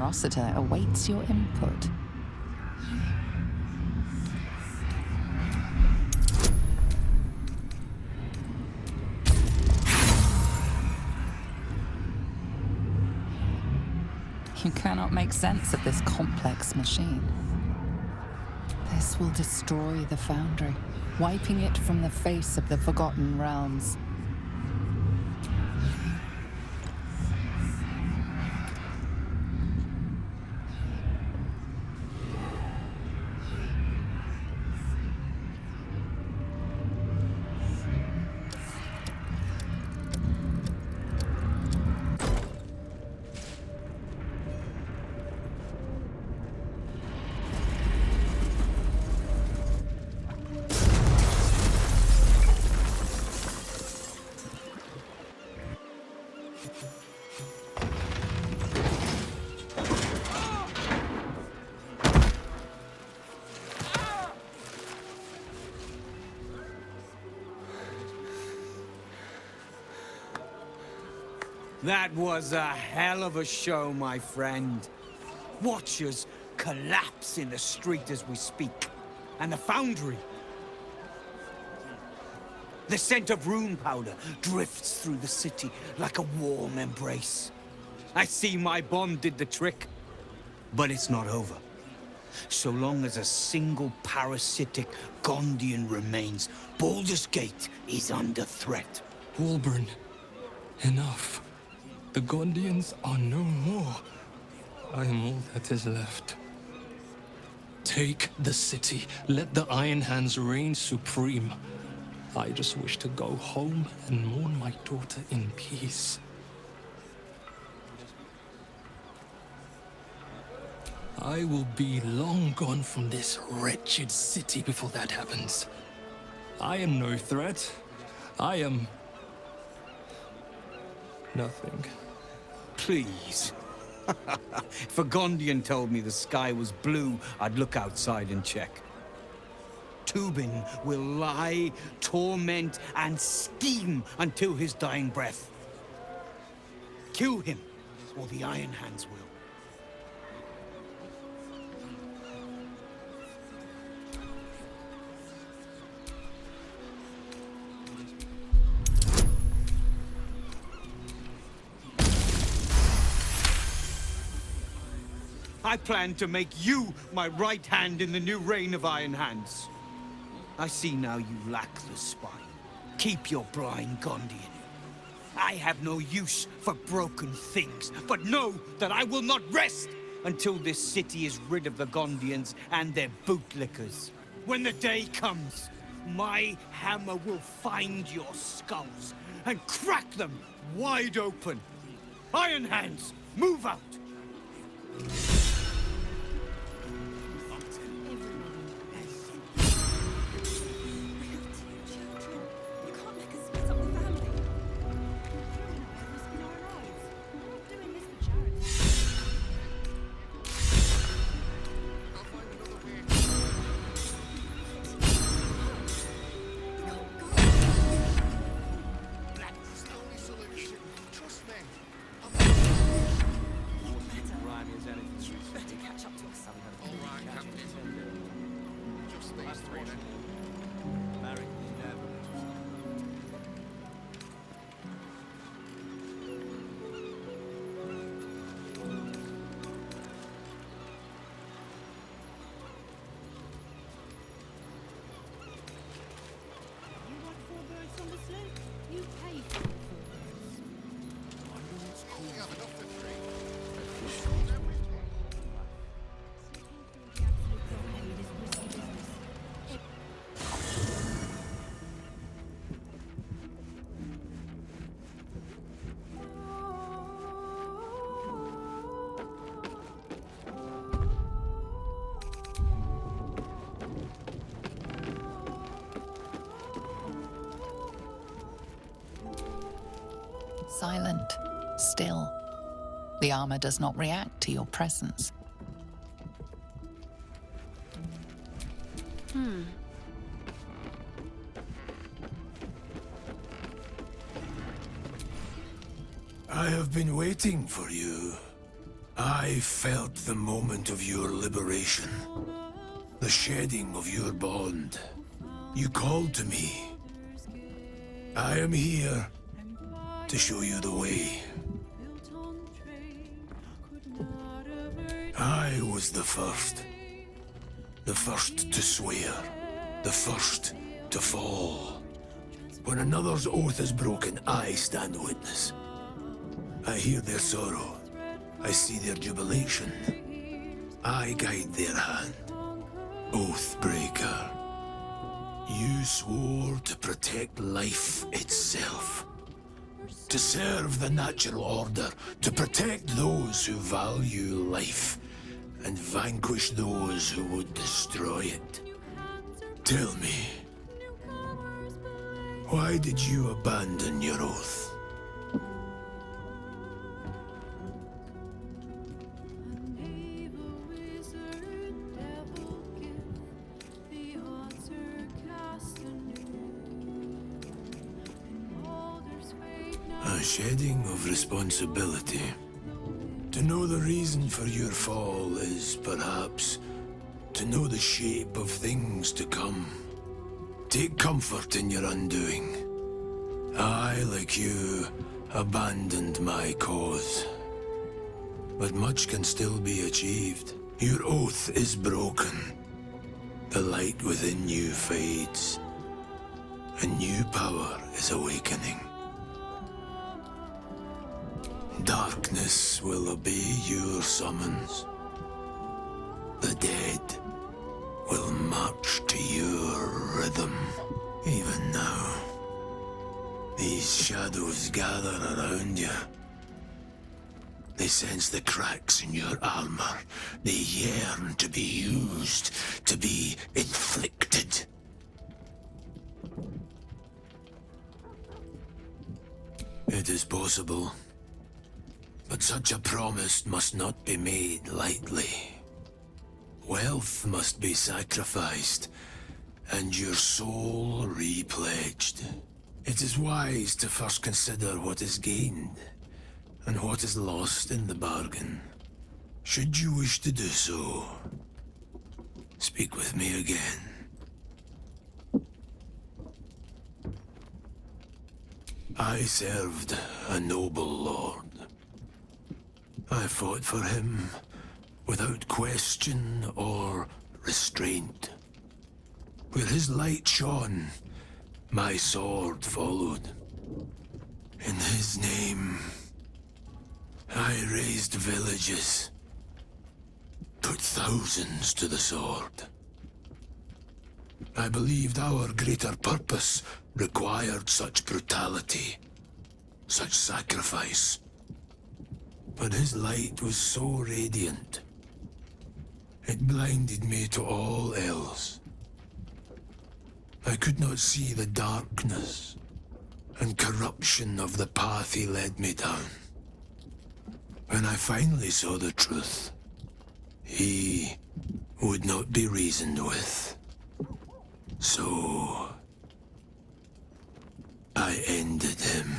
Rossiter awaits your input. You cannot make sense of this complex machine. This will destroy the Foundry, wiping it from the face of the Forgotten Realms. That was a hell of a show, my friend. Watchers collapse in the street as we speak. And the Foundry. The scent of rune powder drifts through the city like a warm embrace. I see my bomb did the trick. But it's not over. So long as a single parasitic Gondian remains, Baldur's Gate is under threat. Wulbren, enough. The Gondians are no more. I am all that is left. Take the city. Let the Iron Hands reign supreme. I just wish to go home and mourn my daughter in peace. I will be long gone from this wretched city before that happens. I am no threat. I am... nothing. Please. If a Gondian told me the sky was blue, I'd look outside and check. Tubin will lie, torment, and scheme until his dying breath. Kill him, or the Iron Hands will. I plan to make you my right hand in the new reign of Iron Hands. I see now you lack the spine. Keep your blind Gondian. I have no use for broken things, but know that I will not rest until this city is rid of the Gondians and their bootlickers. When the day comes, my hammer will find your skulls and crack them wide open. Iron Hands, move out! Silent, still. The armor does not react to your presence. I have been waiting for you. I felt the moment of your liberation, the shedding of your bond. You called to me. I am here to show you the way. I was the first to swear, the first to fall. When another's oath is broken, I stand witness. I hear their sorrow, I see their jubilation. I guide their hand. Oathbreaker, you swore to protect life itself. To serve the natural order, to protect those who value life, and vanquish those who would destroy it. Tell me, why did you abandon your oath? A shedding of responsibility. To know the reason for your fall is, perhaps, to know the shape of things to come. Take comfort in your undoing. I, like you, abandoned my cause. But much can still be achieved. Your oath is broken. The light within you fades. A new power is awakening. Darkness will obey your summons. The dead will march to your rhythm. Even now, these shadows gather around you. They sense the cracks in your armor. They yearn to be used, to be inflicted. It is possible. But such a promise must not be made lightly. Wealth must be sacrificed, and your soul repledged. It is wise to first consider what is gained, and what is lost in the bargain. Should you wish to do so, speak with me again. I served a noble lord. I fought for him without question or restraint. Where his light shone, my sword followed. In his name, I raised villages, put thousands to the sword. I believed our greater purpose required such brutality, such sacrifice. But his light was so radiant, it blinded me to all else. I could not see the darkness and corruption of the path he led me down. When I finally saw the truth, he would not be reasoned with. So I ended him.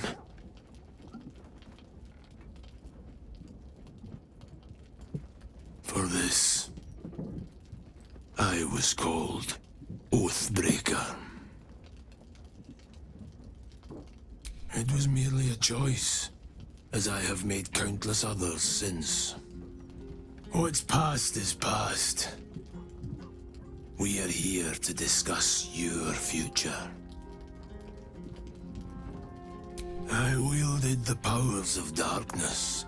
For this, I was called Oathbreaker. It was merely a choice, as I have made countless others since. What's past is past. We are here to discuss your future. I wielded the powers of darkness,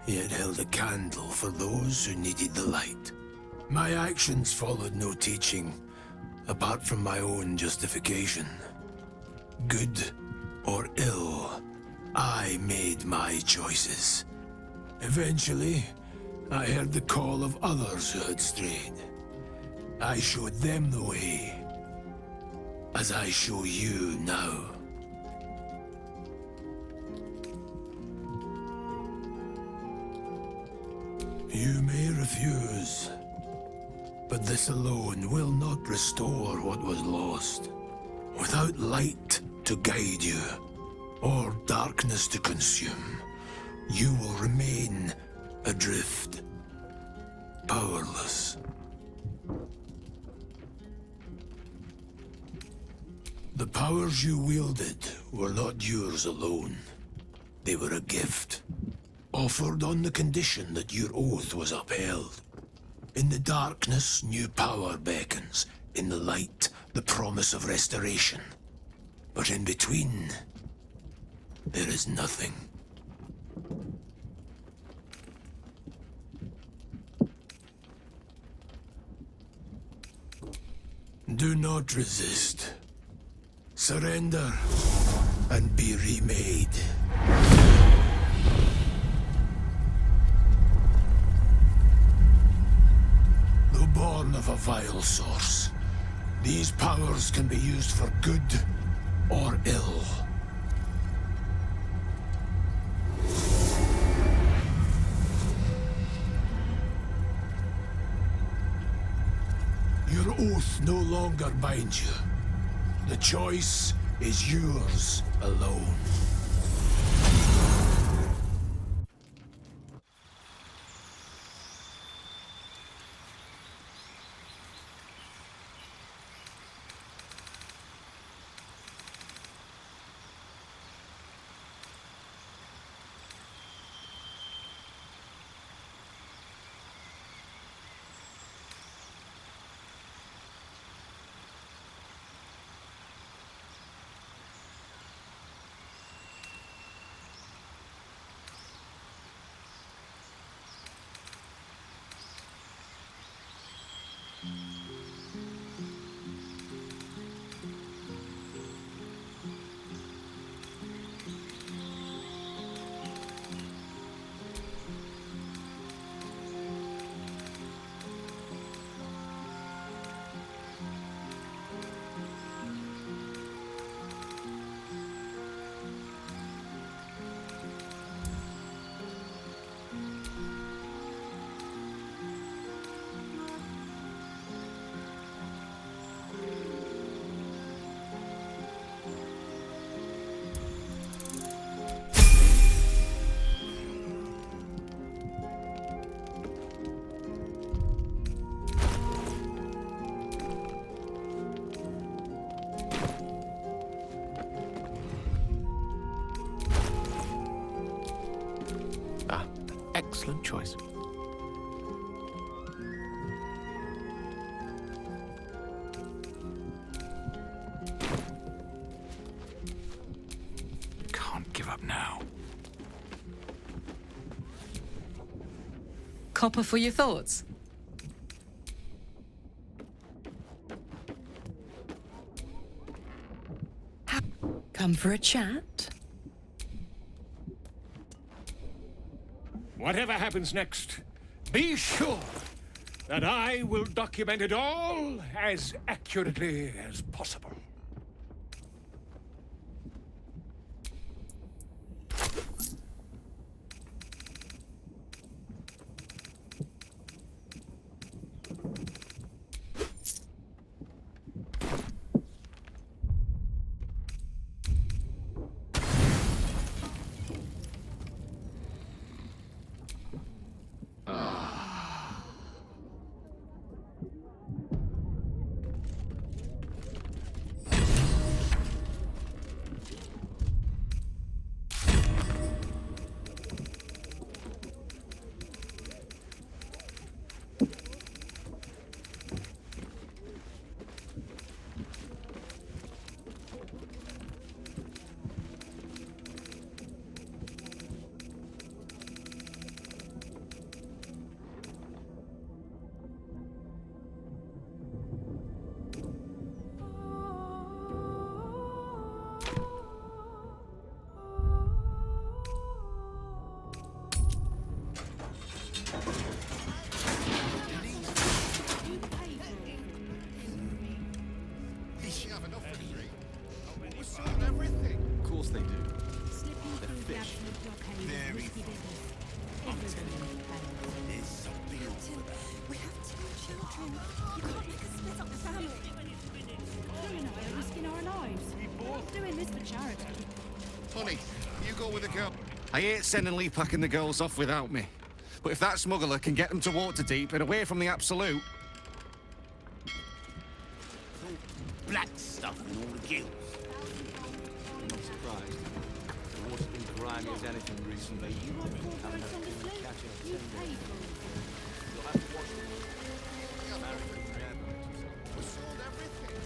yet held a candle for those who needed the light. My actions followed no teaching, apart from my own justification. Good or ill, I made my choices. Eventually, I heard the call of others who had strayed. I showed them the way, as I show you now. You may refuse, but this alone will not restore what was lost. Without light to guide you, or darkness to consume, you will remain a adrift, powerless. The powers you wielded were not yours alone. They were a gift, offered on the condition that your oath was upheld. In the darkness, new power beckons. In the light, the promise of restoration. But in between, there is nothing. Do not resist. Surrender and be remade. Though born of a vile source, these powers can be used for good or ill. Your oath no longer binds you. The choice is yours alone. Excellent choice. Can't give up now. Copper for your thoughts? Come for a chat? Whatever happens next, be sure that I will document it all as accurately as possible. Honey, you go with the girl. I hate sending Lee packing the girls off without me. But if that smuggler can get them to Waterdeep and away from the Absolute... Black stuff in all the guilds. I'm not surprised. The water's been grimy as anything recently. You won't be having a catch it. You'll have to watch it. We sold everything.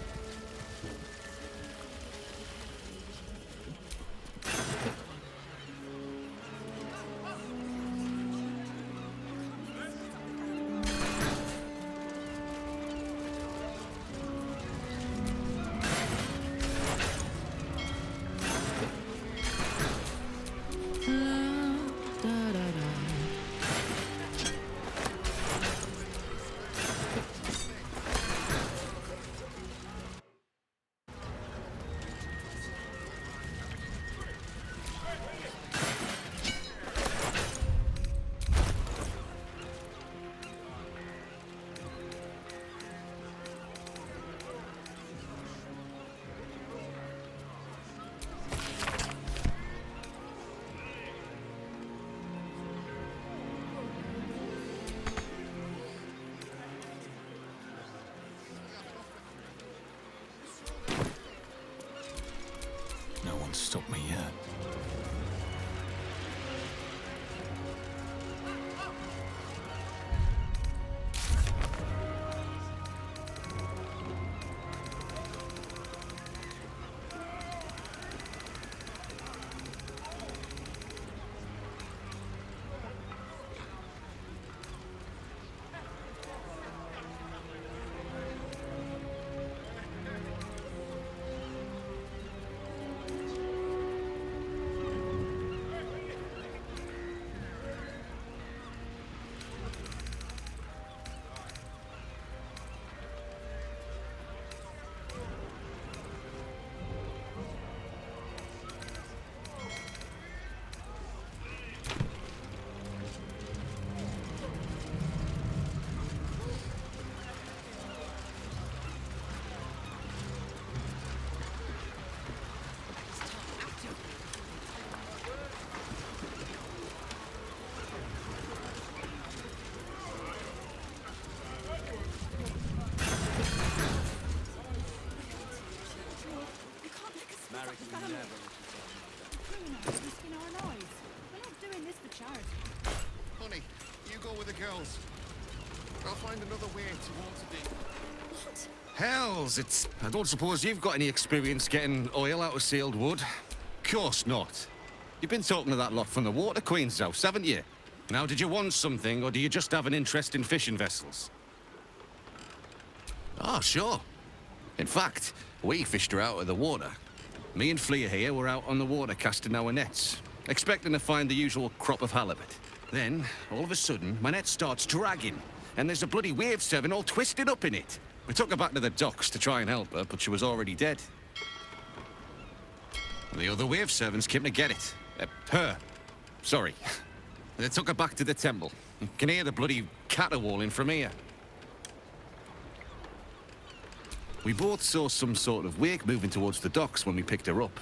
No one's stopped me yet. Honey, you go with the girls. I'll find another way towards the deep. What? Hells, I don't suppose you've got any experience getting oil out of sealed wood? Course not. You've been talking to that lot from the Water Queen's house, haven't you? Now, did you want something, or do you just have an interest in fishing vessels? Ah, sure. In fact, we fished her out of the water. Me and Flea here were out on the water casting our nets, expecting to find the usual crop of halibut. Then, all of a sudden, my net starts dragging, and there's a bloody wave seven all twisted up in it. We took her back to the docks to try and help her, but she was already dead. The other wave sevens came to get it. Her. Sorry. They took her back to the temple. You can hear the bloody caterwauling from here. We both saw some sort of wake moving towards the docks when we picked her up.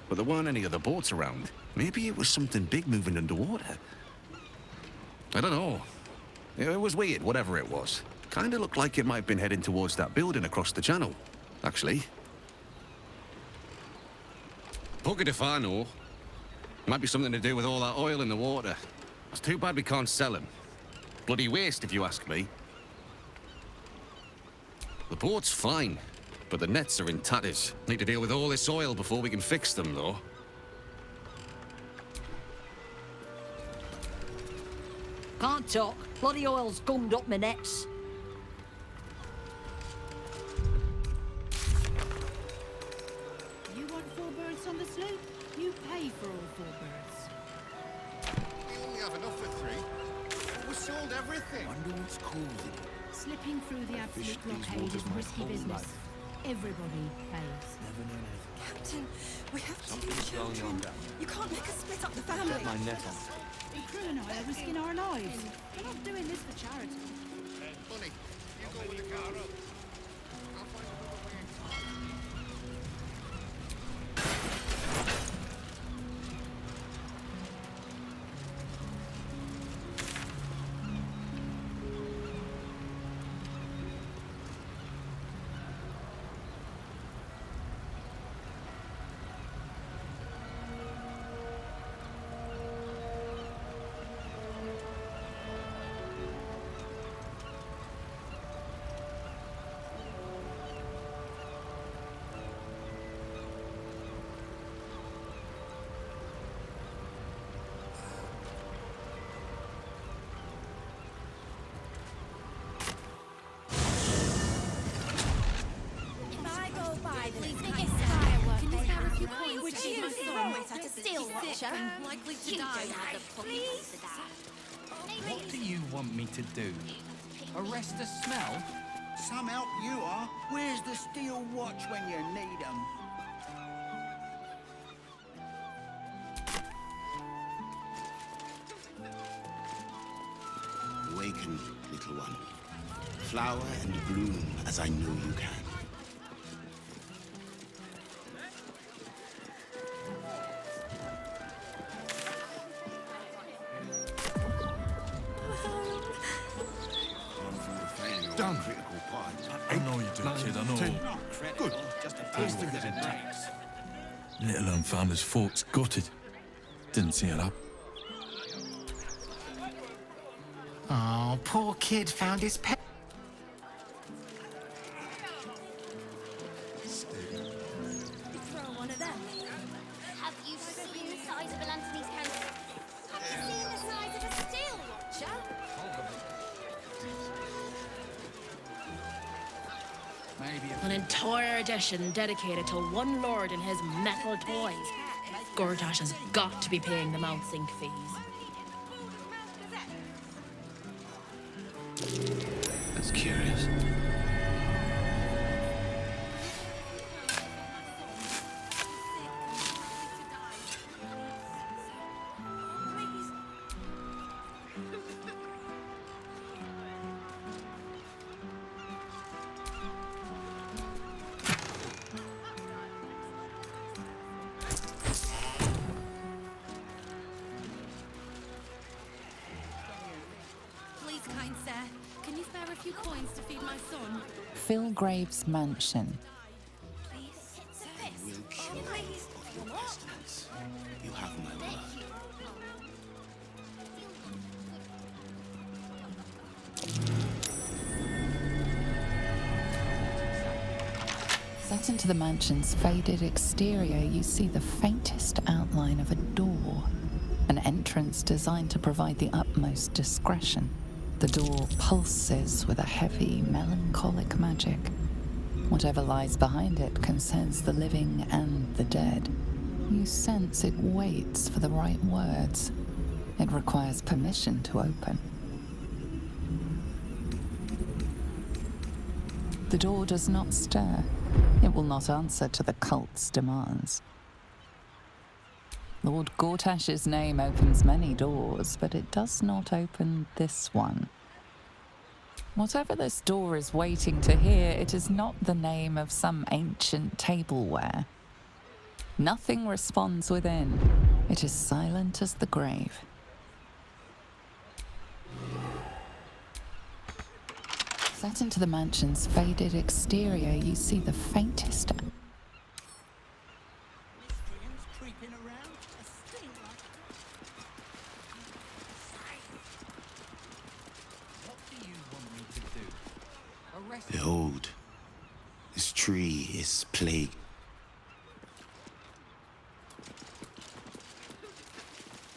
But there weren't any other boats around. Maybe it was something big moving underwater. I don't know. It was weird, whatever it was. Kinda looked like it might have been heading towards that building across the channel, actually. Buggered if I know. Might be something to do with all that oil in the water. It's too bad we can't sell him. Bloody waste, if you ask me. The boat's fine, but the nets are in tatters. Need to deal with all this oil before we can fix them, though. Can't talk. Bloody oil's gummed up my nets. You want 4 birds on the slope? You pay for all 4 birds. We only have enough for 3. We sold everything. Wonder what's causing it. Slipping through the absolute fished these blockade waters is my risky whole business. life. Everybody pays. Never known anything. Captain, we have two Something's going children. on down. You can't make us split up the family. Get my net on. The crew and I are risking our lives. We're not doing this for charity. Bunny, you go with the car up. I'll find another way. Watcher. Likely to die. What do you want me to do? Arrest the smell? Some help you are. Where's the steel watch when you need 'em? Awaken, little one. Flower and bloom as I know you can. Done. Critical part. I know you do, kid, I know. Good. Just a taste of it takes. Little un found his forks gutted. Didn't see it up. Oh, poor kid found his pet. Throw one of them. Have you seen the size of Anthony's cannon? Have you seen the size of a steel watcher? An entire edition dedicated to one lord and his metal toys. Gortash has got to be paying the mount sync fees. That's curious. Please, kind sir, can you spare a few coins to feed my son? Philgrave's mansion. Please. Will cure you of your pestilence. You have my word. Set into the mansion's faded exterior, you see the faintest outline of a door, an entrance designed to provide the utmost discretion. The door pulses with a heavy, melancholic magic. Whatever lies behind it concerns the living and the dead. You sense it waits for the right words. It requires permission to open. The door does not stir. It will not answer to the cult's demands. Lord Gortash's name opens many doors, but it does not open this one. Whatever this door is waiting to hear, it is not the name of some ancient tableware. Nothing responds within. It is silent as the grave. Set into the mansion's faded exterior, you see the faintest... Behold, this tree is plagued.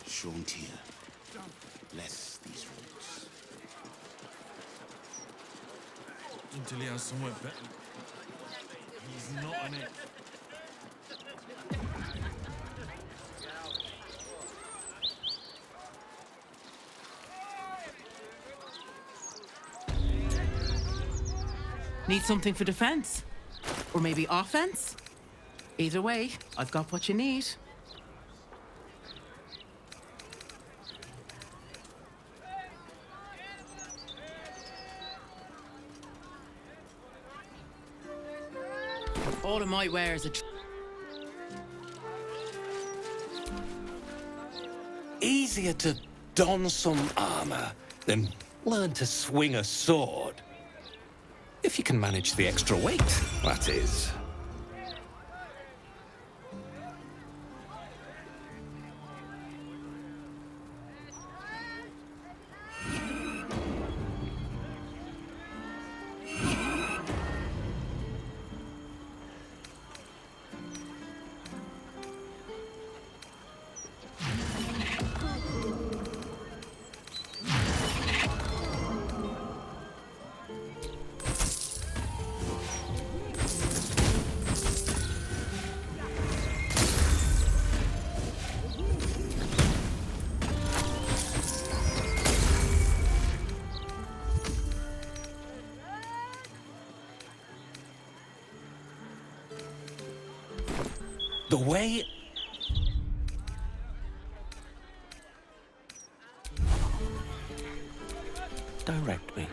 Shauntir, bless these roots. Until he has somewhere better. He's not on it. Need something for defense? Or maybe offense? Either way, I've got what you need. All of my wares are... Easier to don some armor than learn to swing a sword. If you can manage the extra weight, that is. The way... Direct me.